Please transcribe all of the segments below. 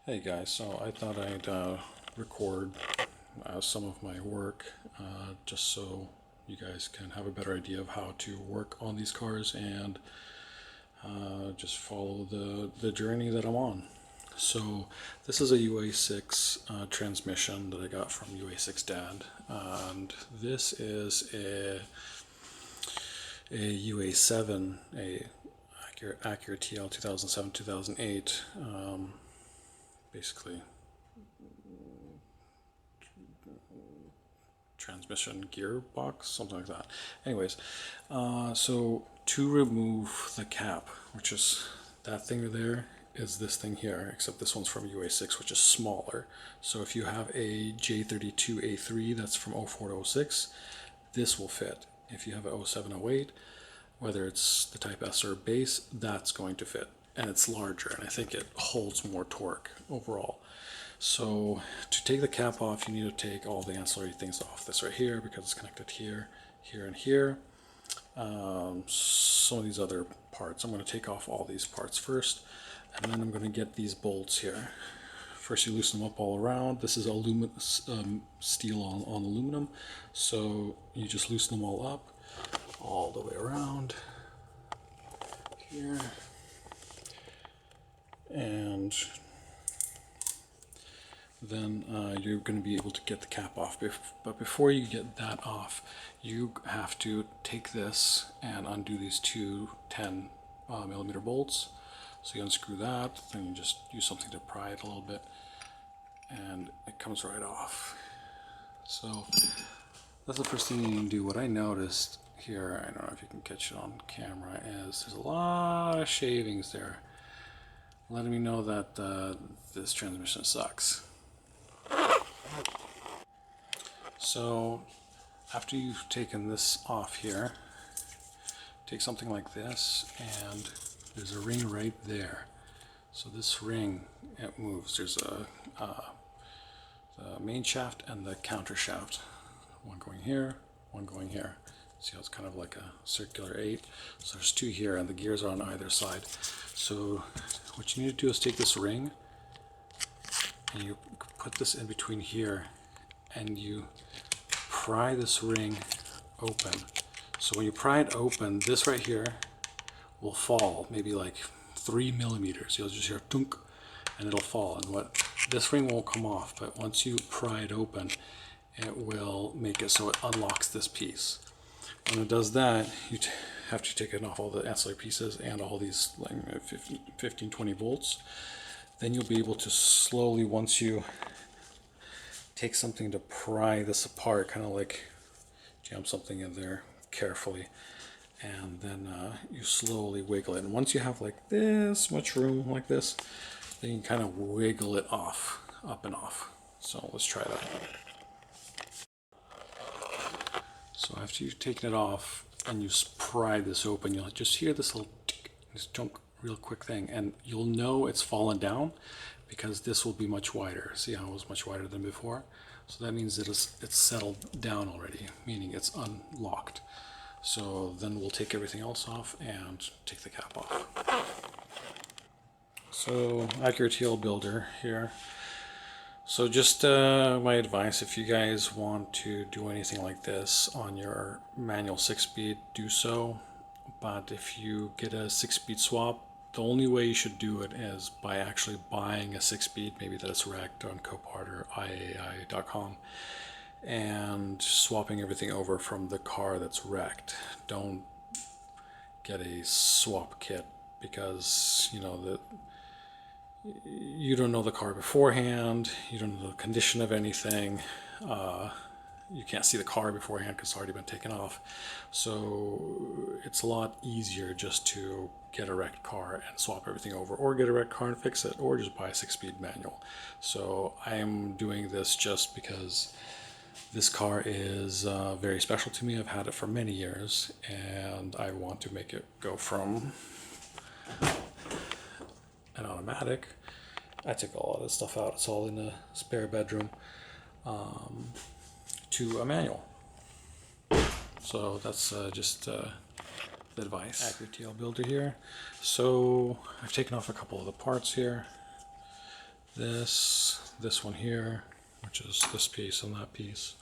Hey guys, so I thought I'd record some of my work just so you guys can have a better idea of how to work on these cars and just follow the journey that I'm on. So this is a UA6 transmission that I got from UA6 Dad, and this is a UA7, a Acura TL 2007-2008, basically transmission gearbox, something like that. Anyways, so to remove the cap, which is that thing there, is this thing here, except this one's from UA6, which is smaller. So if you have a J32A3 that's from 04 to 06, this will fit. If you have a 0708, whether it's the Type S or base, that's going to fit. And it's larger, and I think it holds more torque overall. So to take the cap off, you need to take all the ancillary things off. This right here, because it's connected here, here, and here. Some of these other parts. I'm going to take off all these parts first, and then I'm going to get these bolts here. First, you loosen them up all around. This is steel on aluminum, so you just loosen them all up, all the way around here, and then you're going to be able to get the cap off. But before you get that off, you have to take this and undo these two 10 millimeter bolts. So you unscrew that, then you just use something to pry it a little bit, and it comes right off. So that's the first thing you can do. What I noticed here, I don't know if you can catch it on camera, is there's a lot of shavings there, letting me know that this transmission sucks. So after you've taken this off here, take something like this, and there's a ring right there. So this ring, it moves. There's the main shaft and the counter shaft. One going here, one going here. See how it's kind of like a circular 8? So there's two here, and the gears are on either side. So what you need to do is take this ring, and you put this in between here, and you pry this ring open. So when you pry it open, this right here will fall, maybe like 3 millimeters. You'll just hear tunk, and it'll fall. And this ring won't come off, but once you pry it open, it will make it so it unlocks this piece. When it does that, you have to take it off all the ancillary pieces and all these like 15, 20 volts. Then you'll be able to slowly, once you take something to pry this apart, kind of like jam something in there carefully, and then you slowly wiggle it. And once you have like this much room like this, then you can kind of wiggle it off, up and off. So let's try that. So after you've taken it off and you pry this open, you'll just hear this little tick, this junk, real quick thing, and you'll know it's fallen down because this will be much wider. See how it was much wider than before? So that means it's settled down already, meaning it's unlocked. So then we'll take everything else off and take the cap off. So Acura TL builder here. So just my advice, if you guys want to do anything like this on your manual 6-speed, do so. But if you get a 6-speed swap, the only way you should do it is by actually buying a 6-speed, maybe that's wrecked on Copart or IAI.com, and swapping everything over from the car that's wrecked. Don't get a swap kit, because you don't know the car beforehand, you don't know the condition of anything, you can't see the car beforehand because it's already been taken off. So it's a lot easier just to get a wrecked car and swap everything over, or get a wrecked car and fix it, or just buy a 6-speed manual. So I'm doing this just because this car is very special to me. I've had it for many years, and I want to make it go from an automatic, I took all of this stuff out, it's all in the spare bedroom, to a manual. So that's just the advice. Acura TL builder here. So I've taken off a couple of the parts here. this one here, which is this piece and that piece.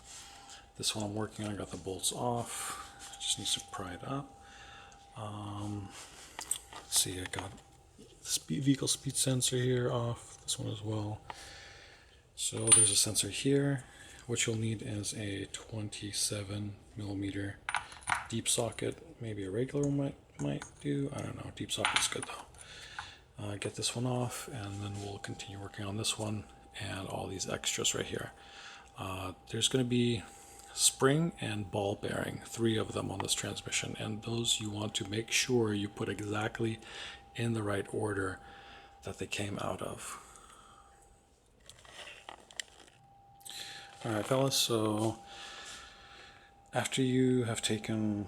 This one I'm working on, I got the bolts off. Just needs to pry it up. Let's see, I got the vehicle speed sensor here off, this one as well. So there's a sensor here. What you'll need is a 27mm deep socket. Maybe a regular one might do. I don't know. Deep socket's good though. Get this one off, and then we'll continue working on this one and all these extras right here. There's going to be spring and ball bearing, 3 of them on this transmission, and those you want to make sure you put exactly in the right order that they came out of. Alright fellas, so after you have taken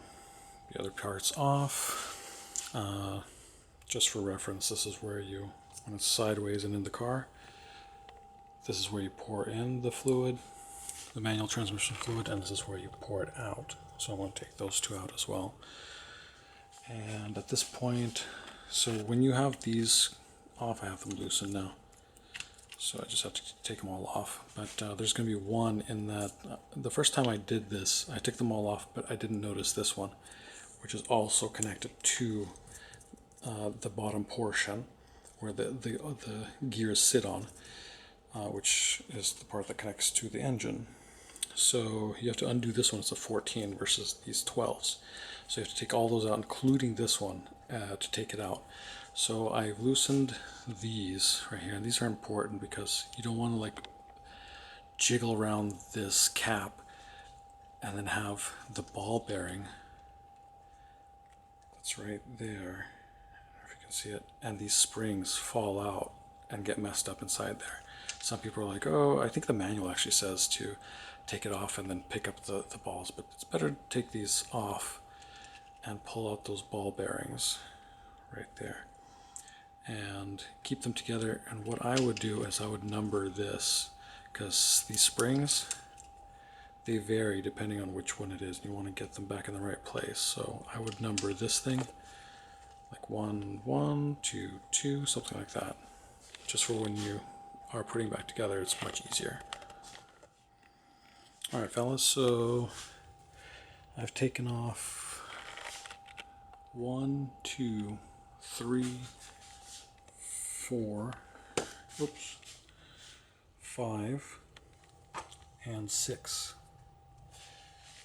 the other parts off, just for reference, this is where you, when it's sideways and in the car, this is where you pour in the fluid, the manual transmission fluid, and this is where you pour it out. So I'm going to take those 2 out as well. And at this point, so when you have these off, I have them loosened now. So I just have to take them all off. But there's going to be one in that, the first time I did this, I took them all off, but I didn't notice this one, which is also connected to the bottom portion where the gears sit on, which is the part that connects to the engine. So you have to undo this one. It's a 14 versus these 12s. So you have to take all those out, including this one, to take it out. So I've loosened these right here, and these are important because you don't want to like jiggle around this cap and then have the ball bearing that's right there, if you can see it, and these springs fall out and get messed up inside there. Some people are like, oh, I think the manual actually says to take it off and then pick up the balls, but it's better to take these off and pull out those ball bearings right there and keep them together. And what I would do is I would number this, because these springs, they vary depending on which one it is, and you want to get them back in the right place. So I would number this thing like 1, 1, 2, 2, something like that, just for when you are putting back together, it's much easier. Alright fellas, so I've taken off 1, 2, 3, 4, 5, and 6.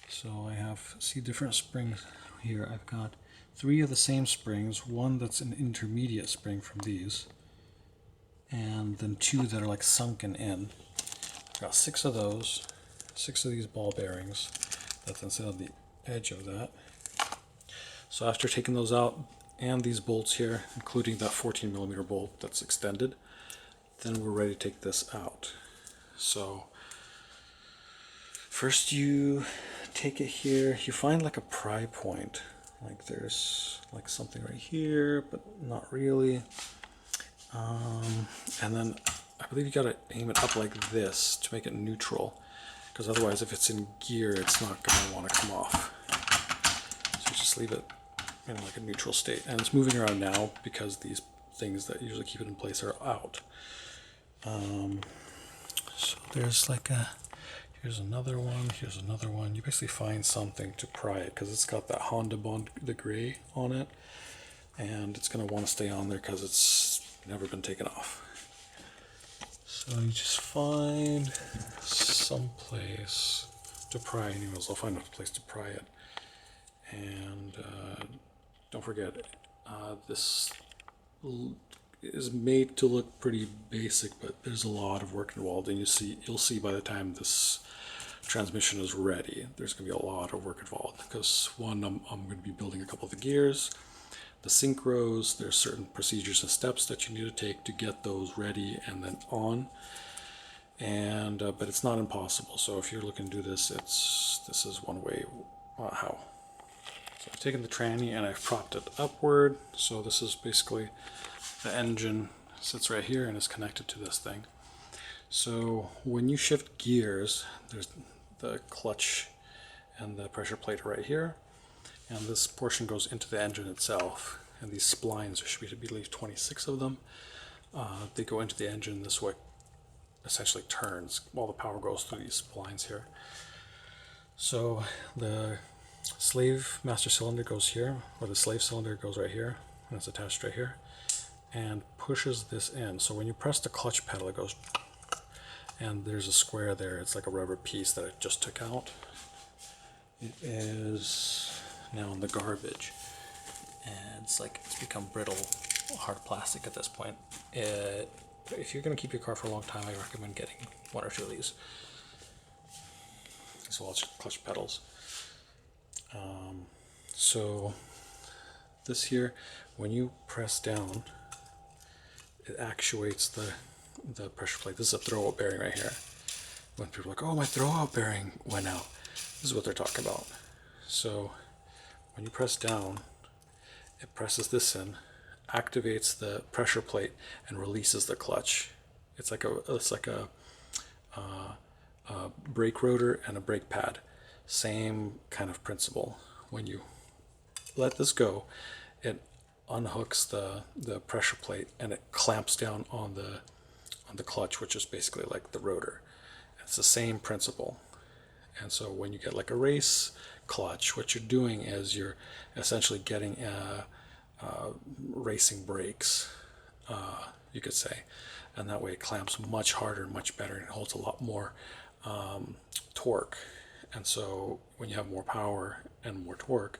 So I have, see, different springs here. I've got 3 of the same springs, one that's an intermediate spring from these, and then 2 that are like sunken in. I've got 6 of those, 6 of these ball bearings that then sit on the edge of that. So after taking those out, and these bolts here, including that 14mm bolt that's extended, then we're ready to take this out. So first you take it here, you find like a pry point, like there's like something right here, but not really. And then I believe you gotta aim it up like this to make it neutral, because otherwise if it's in gear it's not gonna want to come off. So just leave it in like a neutral state, and it's moving around now because these things that usually keep it in place are out. So there's like a, here's another one, here's another one. You basically find something to pry it, because it's got that Honda Bond, the gray on it, and it's going to want to stay on there because it's never been taken off. So you just find some place to pry. Anyways, I'll find a place to pry it. And don't forget, this is made to look pretty basic, but there's a lot of work involved, and you'll see by the time this transmission is ready, there's going to be a lot of work involved. Because one, I'm going to be building a couple of the gears, the synchros. There's certain procedures and steps that you need to take to get those ready and then on. And but it's not impossible. So if you're looking to do this, this is one way how. So I've taken the tranny and I've propped it upward. So this is basically the engine sits right here and is connected to this thing. So when you shift gears, there's the clutch and the pressure plate right here, and this portion goes into the engine itself. And these splines, there should be, I believe, 26 of them. They go into the engine this way, essentially turns while the power goes through these splines here. So the slave master cylinder goes here, or the slave cylinder goes right here, and it's attached right here, and pushes this in. So when you press the clutch pedal, it goes, and there's a square there. It's like a rubber piece that I just took out. It is now in the garbage, and it's become brittle, hard plastic at this point. If you're going to keep your car for a long time, I recommend getting one or two of these. As well as clutch pedals. So this here, when you press down, it actuates the pressure plate. This is a throwout bearing right here. When people are like, oh, my throwout bearing went out, this is what they're talking about. So when you press down, it presses this in, activates the pressure plate, and releases the clutch. It's like a brake rotor and a brake pad. Same kind of principle. When you let this go, it unhooks the pressure plate and it clamps down on the clutch, which is basically like the rotor. It's the same principle. And so when you get like a race clutch, what you're doing is you're essentially getting racing brakes, you could say, and that way it clamps much harder, much better, and it holds a lot more torque. And so when you have more power and more torque,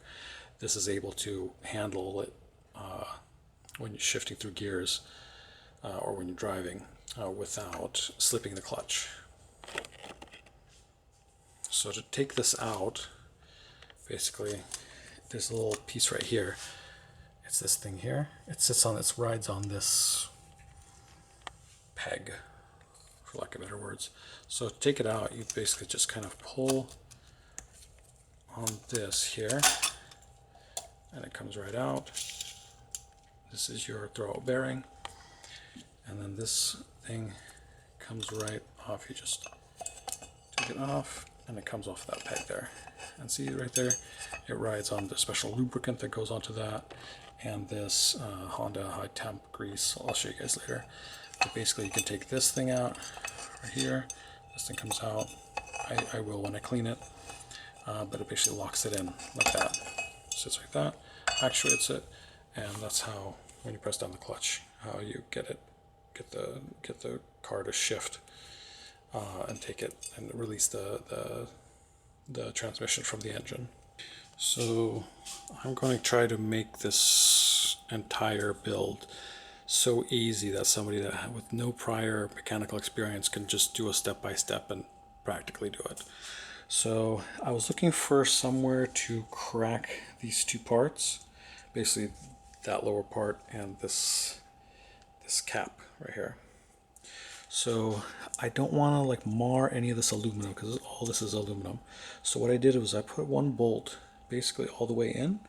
this is able to handle it when you're shifting through gears or when you're driving without slipping the clutch. So to take this out, basically there's a little piece right here. It's this thing here. It rides on this peg, for lack of better words. So to take it out, you basically just kind of pull on this here, and it comes right out. This is your throwout bearing, and then this thing comes right off. You just take it off, and it comes off that peg there. And see right there, it rides on the special lubricant that goes onto that, and this Honda high temp grease. I'll show you guys later. But basically, you can take this thing out right here. This thing comes out. I will when I clean it, but it basically locks it in like that. Sits like that, actuates it, and that's how, when you press down the clutch, how you get the car to shift and take it and release the transmission from the engine. So I'm going to try to make this entire build so easy that somebody that with no prior mechanical experience can just do a step-by-step and practically do it. So I was looking for somewhere to crack these two parts, basically that lower part and this cap right here. So I don't want to like mar any of this aluminum, because all this is aluminum. So what I did was I put one bolt basically all the way in,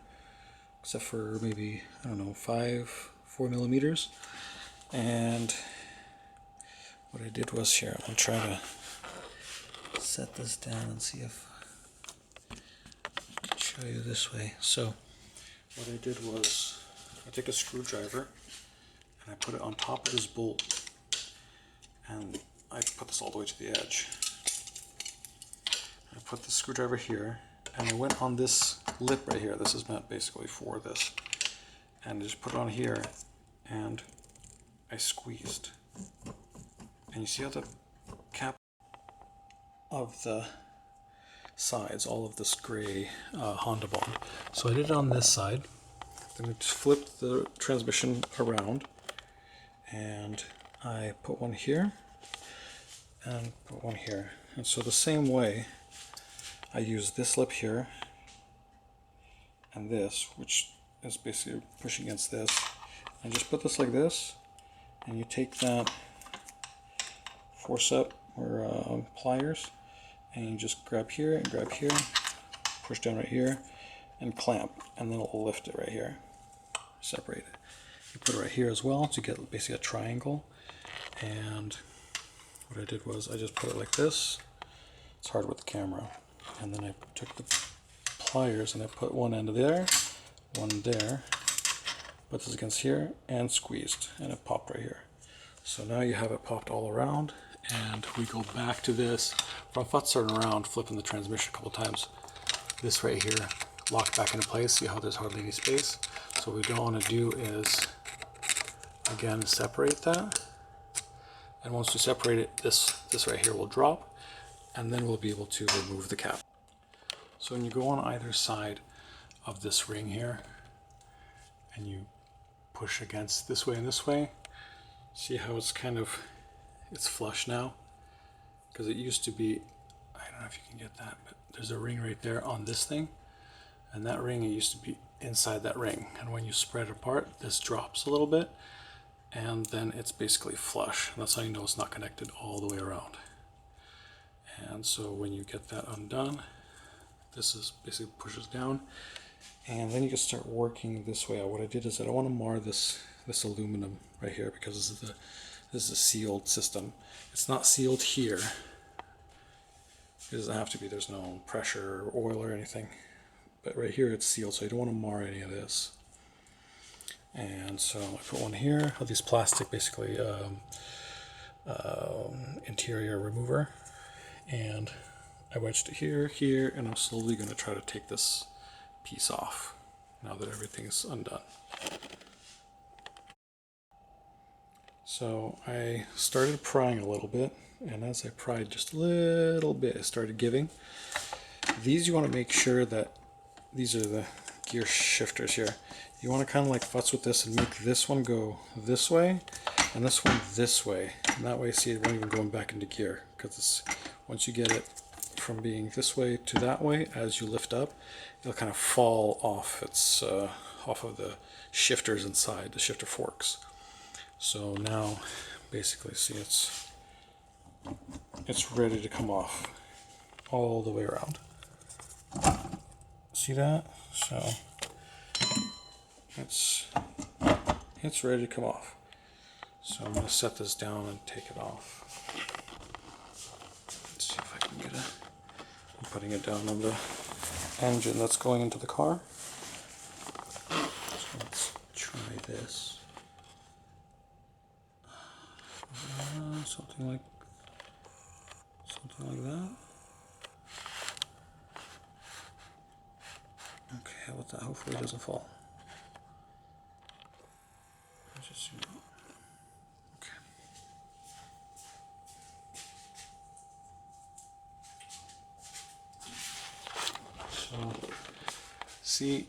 except for maybe, I don't know, 4 millimeters. And what I did was, here, I'm trying to set this down and see if I can show you this way. So what I did was I take a screwdriver and I put it on top of this bolt, and I put this all the way to the edge. I put the screwdriver here, and I went on this lip right here. This is meant basically for this. And I just put it on here, and I squeezed. And you see how the cap of the sides, all of this gray Honda bond. So I did it on this side. Then I just flipped the transmission around, and I put one here and put one here. And so the same way, I use this lip here and this, which is basically pushing against this, and just put this like this, and you take that forceps or pliers, and you just grab here and grab here, push down right here, and clamp, and then it'll lift it right here, separate it. You put it right here as well to get basically a triangle. And what I did was I just put it like this. It's hard with the camera. And then I took the pliers and I put one end there, one there, put this against here, and squeezed, and it popped right here. So now you have it popped all around, and we go back to this. From front turn around, flipping the transmission a couple times. This right here locked back into place. See how there's hardly any space? So what we don't want to do is, again, separate that. And once we separate it, this right here will drop, and then we'll be able to remove the cap. So when you go on either side of this ring here, and you push against this way and this way, see how it's it's flush now? Because it used to be, I don't know if you can get that, but there's a ring right there on this thing, and that ring, it used to be inside that ring. And when you spread it apart, this drops a little bit, and then it's basically flush. And that's how you know it's not connected all the way around. And so when you get that undone, this is basically pushes down, and then you can start working this way out. What I did is I don't want to mar this aluminum right here, because this is a sealed system. It's not sealed here. It doesn't have to be. There's no pressure or oil or anything. But right here it's sealed, so you don't want to mar any of this. And so I put one here of these plastic, basically interior remover, and I wedged it here, and I'm slowly going to try to take this piece off now that everything's undone. So I started prying a little bit, and as I pried just a little bit, it started giving. These, you want to make sure that these are the gear shifters here. You want to kind of like futz with this and make this one go this way and this one this way, and that way, see, it won't even going back into gear, because once you get it from being this way to that way, as you lift up, it'll kind of fall off off of the shifters inside, the shifter forks. So now basically, see, it's ready to come off all the way around. See that? So it's ready to come off. So I'm going to set this down and take it off. Let's see if I can get it. I'm putting it down on the engine that's going into the car. So let's try this. Something like that. Okay, how about that? Hopefully it doesn't fall. Let's just zoom out. Okay. So, see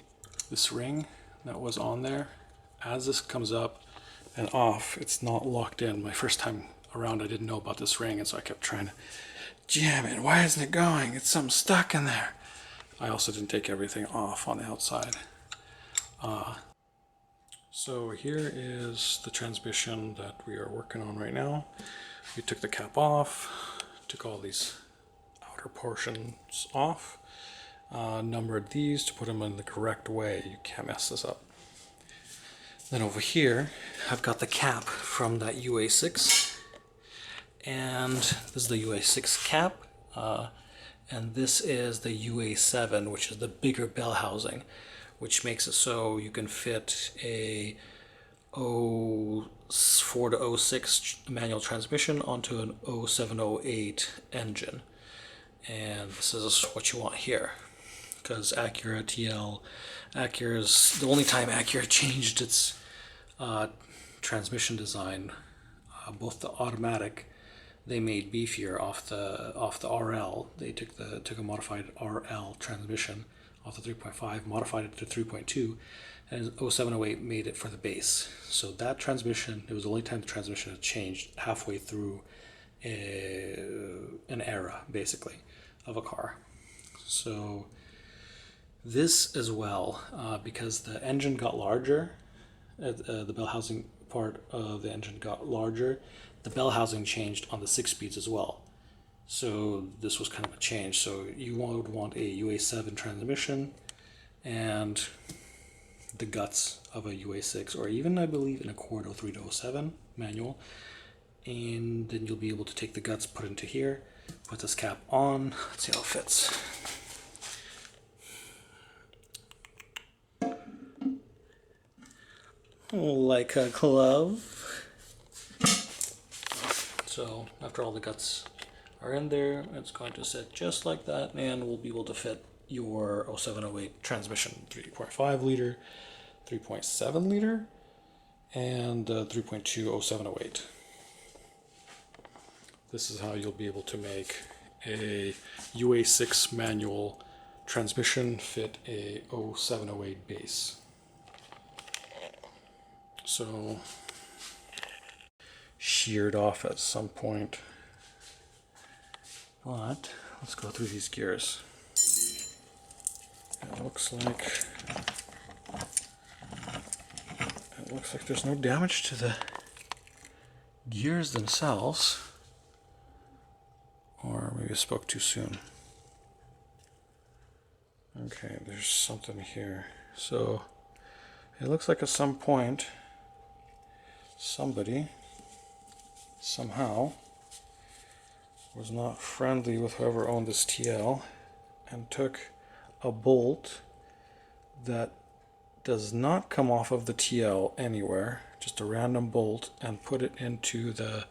this ring that was on there? As this comes up and off, it's not locked in. My first time around, I didn't know about this ring, and so I kept trying to jam it. Why isn't it going? It's something stuck in there. I also didn't take everything off on the outside. So here is the transmission that we are working on right now. We took the cap off, took all these outer portions off, numbered these to put them in the correct way. You can't mess this up. Then over here, I've got the cap from that UA6, and this is the UA6 cap, and this is the UA7, which is the bigger bell housing, which makes it so you can fit a 04 to 06 manual transmission onto an 0708 engine. And this is what you want here, because Acura Acura's the only time Acura changed its transmission design. Both the automatic, they made beefier off the RL. They took a modified RL transmission off the 3.5, modified it to 3.2, and 0708 made it for the base. So that transmission, it was the only time the transmission had changed halfway through an era, basically, of a car. So this as well, because the engine got larger, the bell housing part of the engine got larger, the bell housing changed on the 6 speeds as well. So this was kind of a change. So you would want a UA7 transmission and the guts of a UA6, or even I believe an Acura 03 to 07 manual. And then you'll be able to take the guts, put into here, put this cap on. Let's see how it fits. Like a glove. So after all the guts are in there, it's going to sit just like that, and we'll be able to fit your 0708 transmission, 3.5 liter, 3.7 liter, and 3.2 0708. This is how you'll be able to make a UA6 manual transmission fit a 0708 base. So sheared off at some point, but let's go through these gears. It looks like there's no damage to the gears themselves, or maybe I spoke too soon. Okay, there's something here. So it looks like at some point somebody somehow was not friendly with whoever owned this TL and took a bolt that does not come off of the TL anywhere, just a random bolt, and put it into the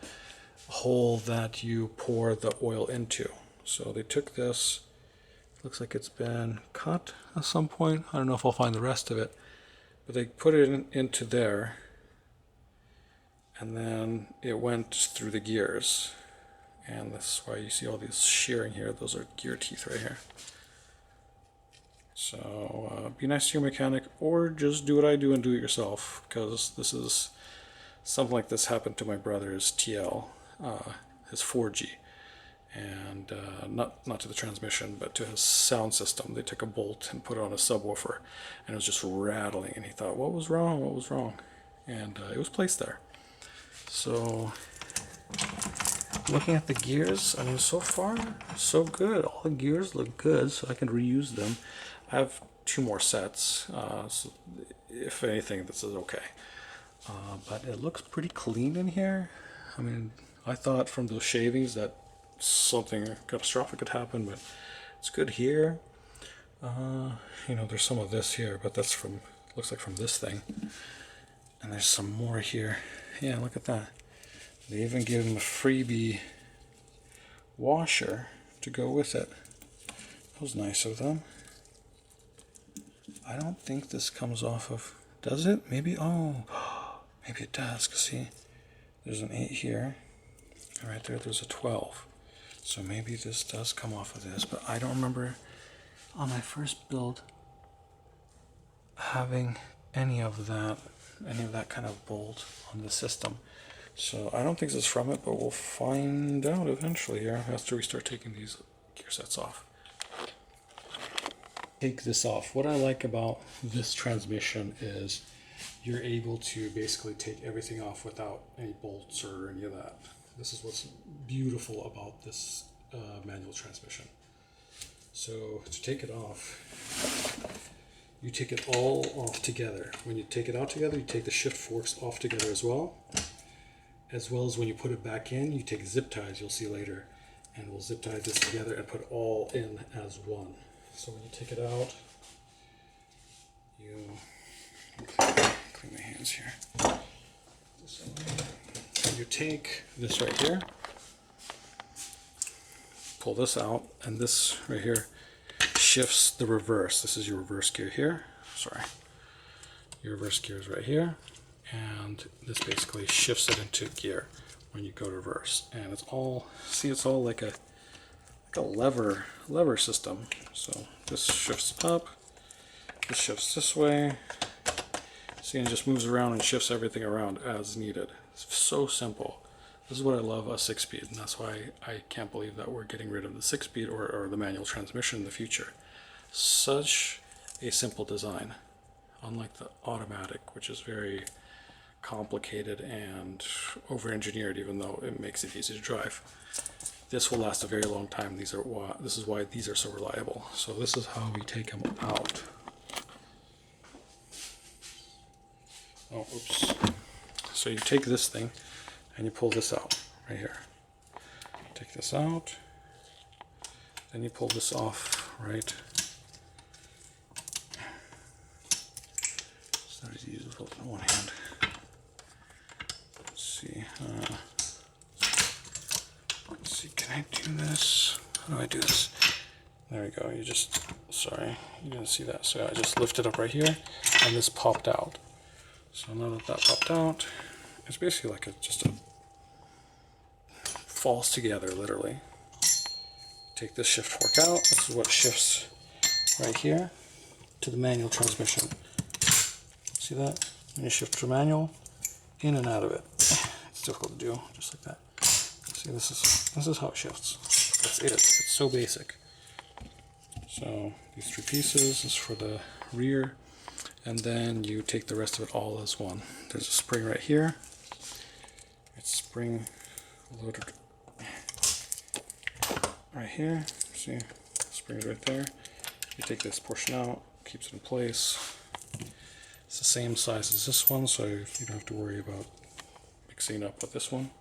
hole that you pour the oil into. So they took this, looks like it's been cut at some point. I don't know if I'll find the rest of it, but they put it into there, and then it went through the gears. And that's why you see all these shearing here. Those are gear teeth right here. So be nice to your mechanic, or just do what I do and do it yourself, because this is something like this happened to my brother's TL, his 4G, and not to the transmission, but to his sound system. They took a bolt and put it on a subwoofer, and it was just rattling, and he thought, what was wrong? What was wrong? And it was placed there. So looking at the gears, I mean, so far so good. All the gears look good, so I can reuse them. I have 2 more sets, so if anything, this is okay. But it looks pretty clean in here. I mean, I thought from those shavings that something catastrophic could happen, but it's good here. You know, there's some of this here, but that's from, looks like from this thing. And there's some more here. Yeah, look at that. They even give him a freebie washer to go with it. That was nice of them. I don't think this comes off of, does it? Maybe, oh, maybe it does, because see, there's an 8 here, and right there's a 12. So maybe this does come off of this, but I don't remember on my first build having any of that kind of bolt on the system. So I don't think this is from it, but we'll find out eventually here after we start taking these gear sets off. Take this off. What I like about this transmission is you're able to basically take everything off without any bolts or any of that. This is what's beautiful about this manual transmission. So to take it off, you take it all off together. When you take it out together, you take the shift forks off together as well as when you put it back in, you take zip ties, you'll see later, and we'll zip tie this together and put all in as one. So when you take it out, you clean my hands here. So you take this right here, pull this out, and this right here shifts the reverse. This is your reverse gear here. Sorry. Your reverse gear is right here, and this basically shifts it into gear when you go to reverse. And it's all, see, it's all like a lever system. So this shifts up, this shifts this way. See, and it just moves around and shifts everything around as needed. It's so simple. This is what I love a 6-speed, and that's why I can't believe that we're getting rid of the 6-speed or the manual transmission in the future. Such a simple design, unlike the automatic, which is very complicated and over-engineered, even though it makes it easy to drive. This will last a very long time. This is why these are so reliable. So this is how we take them out. Oh, oops. So you take this thing and you pull this out right here. Take this out, then you pull this off, right? It's not as easy as with one hand. Let's see. Can I do this? How do I do this? There we go. Sorry, you didn't see that. So I just lifted up right here, and this popped out. So now that popped out, it's basically like just a falls together, literally. Take this shift fork out. This is what shifts right here to the manual transmission. See that? When you shift to manual, in and out of it. It's difficult to do, just like that. See, this is how it shifts. That's it. It's so basic. So these 3 pieces is for the rear, and then you take the rest of it all as one. There's a spring right here. It's spring loaded right here. See, spring's right there. You take this portion out, keeps it in place. It's the same size as this one, so you don't have to worry about mixing it up with this one.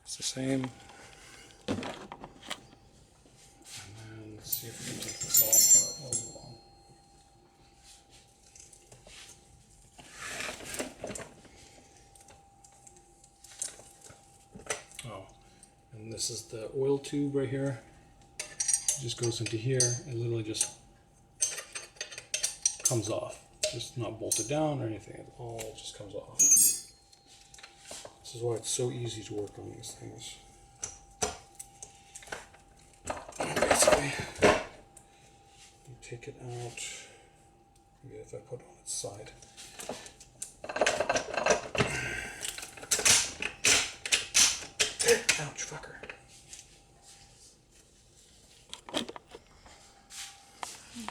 It's the same. And then let's see if we can take this all apart. Oh, and this is the oil tube right here. It just goes into here and literally just comes off. It's not bolted down or anything. It all just comes off. This is why it's so easy to work on these things. Basically, you take it out. Maybe if I put it on its side. Ouch, fucker.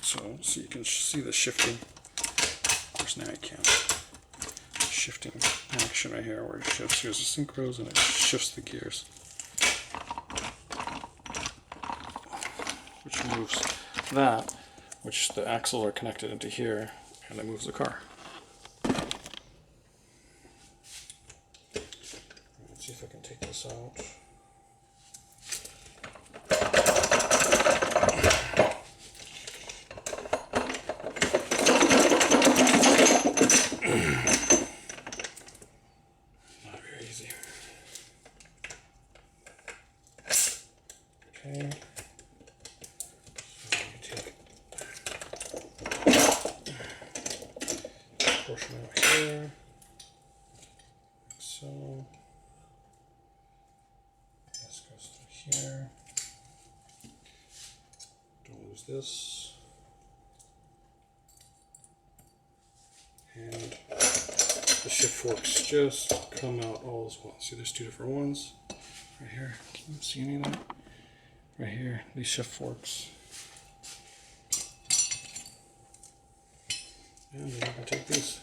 So you can see the shifting. Of course, now you can't. Shifting action right here, where it shifts. Here's the synchros, and it shifts the gears, which moves that, which the axles are connected into here, and it moves the car. Let's see if I can take this out. Okay, so you take this portion out here, like so. This goes through here. Don't lose this. And the shift forks just come out all as one. See, there's 2 different ones right here. Can you see any of that? Right here, these shift forks. And then I can take these.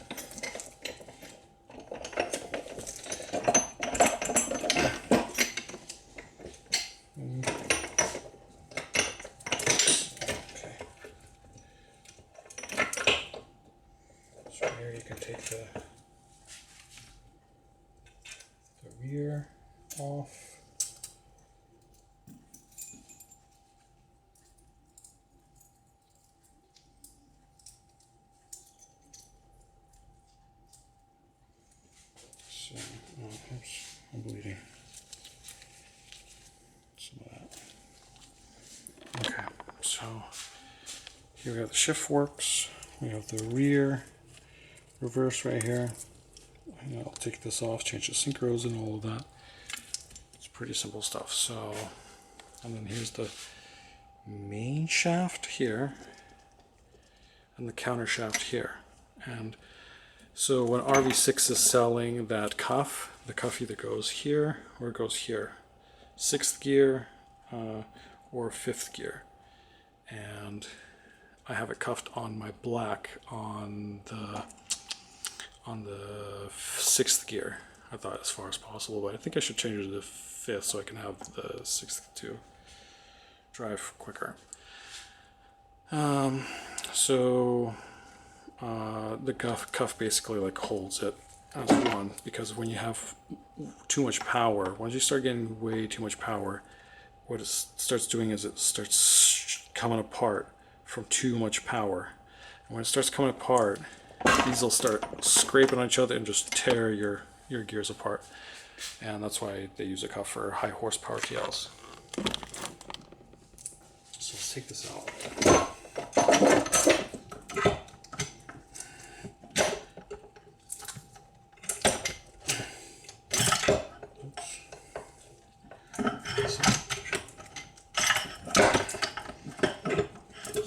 Okay. So here you can take the rear off. So, oops, I'm bleeding. Some of that. Okay, so here we have the shift forks. We have the rear reverse right here. And I'll take this off, change the synchros and all of that. It's pretty simple stuff. So, and then here's the main shaft here, and the counter shaft here. And so when RV6 is selling that cuff, the cuff either goes here or it goes here. 6th gear or 5th gear. And I have it cuffed on my black on the 6th gear. I thought as far as possible, but I think I should change it to the 5th so I can have the 6th to drive quicker. The cuff basically like holds it as one, because when you have too much power, once you start getting way too much power, what it starts doing is it starts coming apart from too much power. And when it starts coming apart, these will start scraping on each other and just tear your gears apart. And that's why they use a cuff for high horsepower TLs. take this out.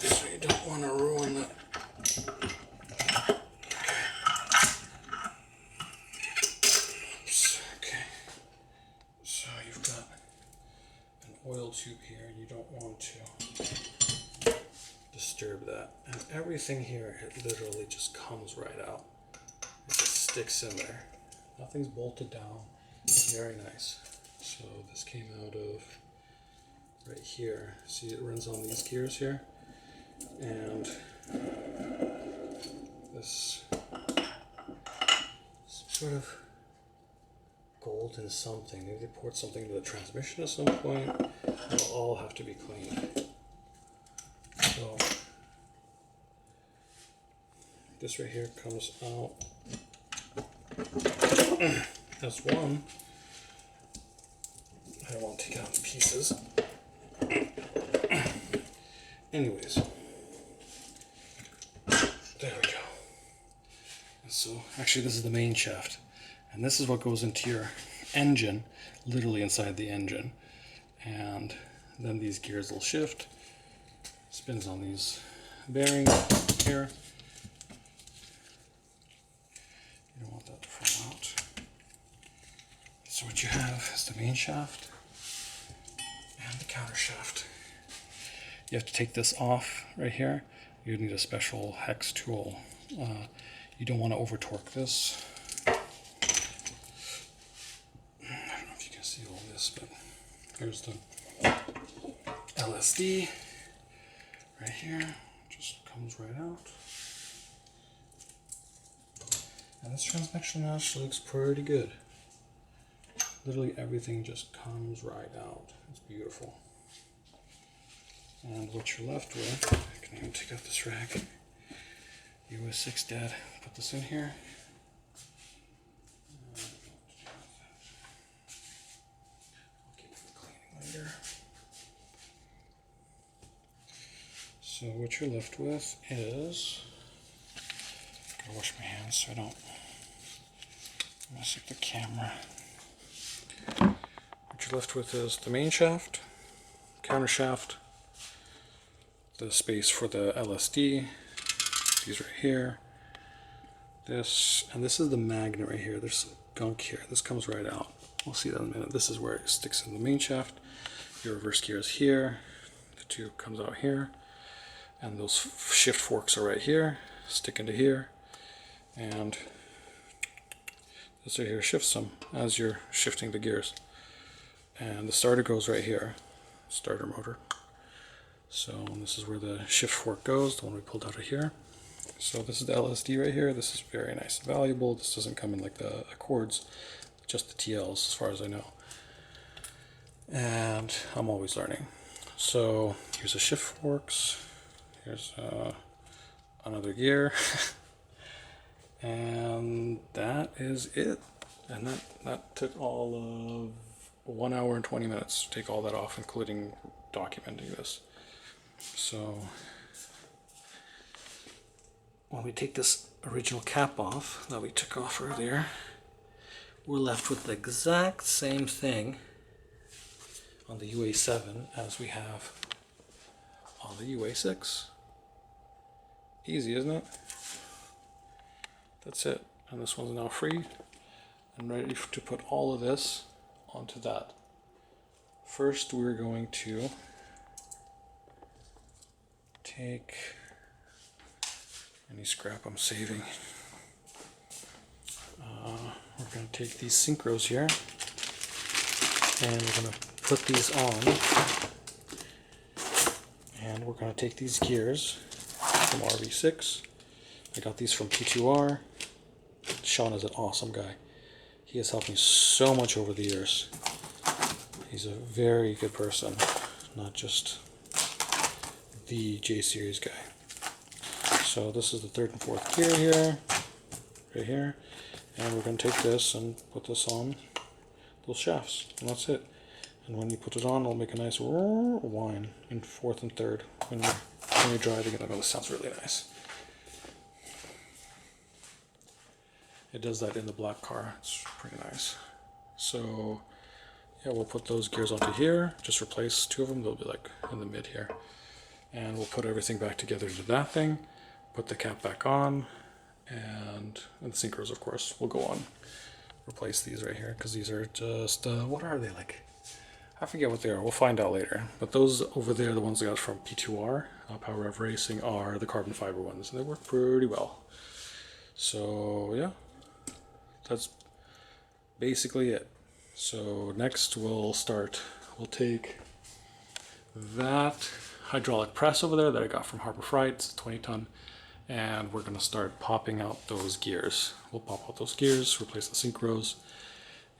So you don't want to ruin that. Okay. So you've got an oil tube here, and you don't want to disturb that. And everything here, it literally just comes right out. It just sticks in there. Nothing's bolted down. It's very nice. So this came out of right here. See, it runs on these gears here. And this sort of golden something. Maybe they poured something into the transmission at some point. It'll all have to be cleaned. So this right here comes out as one. I don't want to take it out in pieces. Anyways, there we go. And so actually this is the main shaft. And this is what goes into your engine, literally inside the engine. And then these gears will shift. Spins on these bearings here. You don't want that to fall out. So what you have is the main shaft and the counter shaft. You have to take this off right here. You need a special hex tool. You don't want to over torque this. I don't know if you can see all this, but here's the LSD right here. Just comes right out. And this transmission actually looks pretty good. Literally everything just comes right out. It's beautiful. And what you're left with, I can even take out this rack. US 6 dad, put this in here. I'll keep it cleaning later. So what you're left with is, gotta wash my hands so I don't mess up the camera. What you're left with is the main shaft, counter shaft, the space for the LSD, these right here, this, and this is the magnet right here. There's some gunk here. This comes right out. We'll see that in a minute. This is where it sticks in the main shaft. Your reverse gear is here. The tube comes out here. And those shift forks are right here, stick into here. And this right here shifts them as you're shifting the gears. And the starter goes right here, starter motor. So this is where the shift fork goes, the one we pulled out of here. So this is the LSD right here. This is very nice and valuable. This doesn't come in like the Accords, just the TLs as far as I know. And I'm always learning. So here's the shift forks. Here's another gear. And that is it. And that took all of 1 hour and 20 minutes to take all that off, including documenting this. So when we take this original cap off that we took off earlier, we're left with the exact same thing on the UA7 as we have on the UA6. Easy, isn't it? That's it. And this one's now free and ready to put all of this onto that. First, we're going to take any scrap I'm saving. We're going to take these synchros here and we're going to put these on, and we're going to take these gears from RV6. I got these from P2R. Sean is an awesome guy. He has helped me so much over the years. He's a very good person, not just the J-Series guy. So this is the third and fourth gear here, right here, and we're going to take this and put this on those shafts, and that's it. And when you put it on, it'll make a nice whine in fourth and third when you're driving it. I know this sounds really nice. It does that in the black car. It's pretty nice. So yeah, we'll put those gears onto here. Just replace 2 of them. They'll be like in the mid here. And we'll put everything back together into that thing. Put the cap back on. And the synchros, of course, will go on. Replace these right here because these are just, what are they like? I forget what they are. We'll find out later. But those over there, the ones I got from P2R, Power Rev Racing, are the carbon fiber ones. And they work pretty well. So yeah, that's basically it. So next we'll take that hydraulic press over there that I got from Harbor Freight. It's a 20-ton. And we're going to start popping out those gears. We'll pop out those gears, replace the synchros,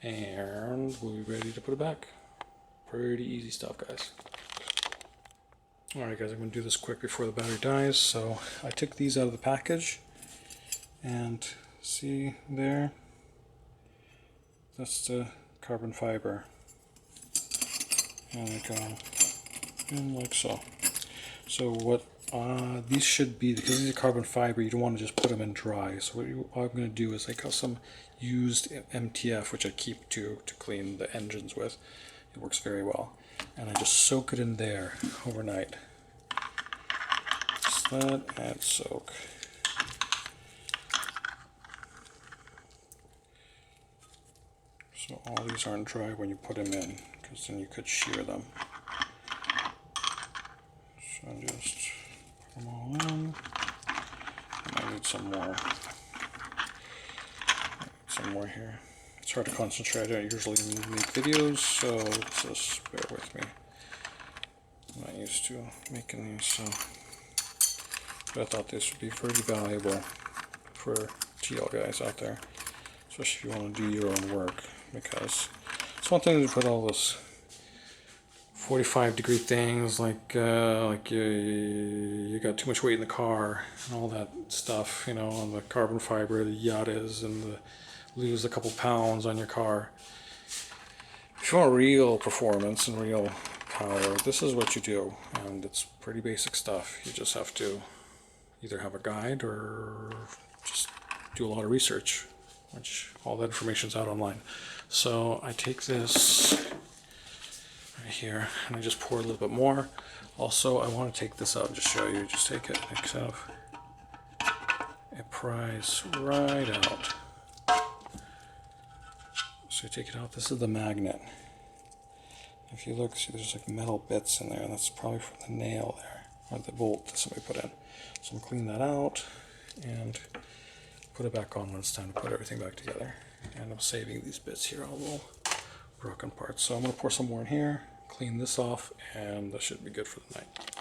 and we'll be ready to put it back. Pretty easy stuff, guys. Alright guys, I'm going to do this quick before the battery dies. So I took these out of the package, and see there, that's the carbon fiber. And they go in like so. So what these should be, because these are carbon fiber, you don't want to just put them in dry. So what I'm going to do is I got some used MTF, which I keep to clean the engines with. It works very well. And I just soak it in there overnight. Just that and soak. So all these aren't dry when you put them in, because then you could shear them. So just put them all in. And I need some more. Some more here. It's hard to concentrate. I don't usually make videos, so just bear with me. I'm not used to making these, so but I thought this would be pretty valuable for TL guys out there, especially if you want to do your own work, because it's one thing to put all those 45-degree things like you got too much weight in the car and all that stuff, you know, on the carbon fiber, the Yadas, and the lose a couple pounds on your car. If you want real performance and real power, this is what you do, and it's pretty basic stuff. You just have to either have a guide or just do a lot of research, which all that information's out online. So I take this right here and I just pour a little bit more. Also, I want to take this out and just show you. Just take it, it pries right out. So you take it out. This is the magnet. If you look, see there's like metal bits in there. That's probably from the nail there, or the bolt that somebody put in. So I'm clean that out and put it back on when it's time to put everything back together. And I'm saving these bits here, all the little broken parts. So I'm going to pour some more in here, clean this off, and that should be good for the night.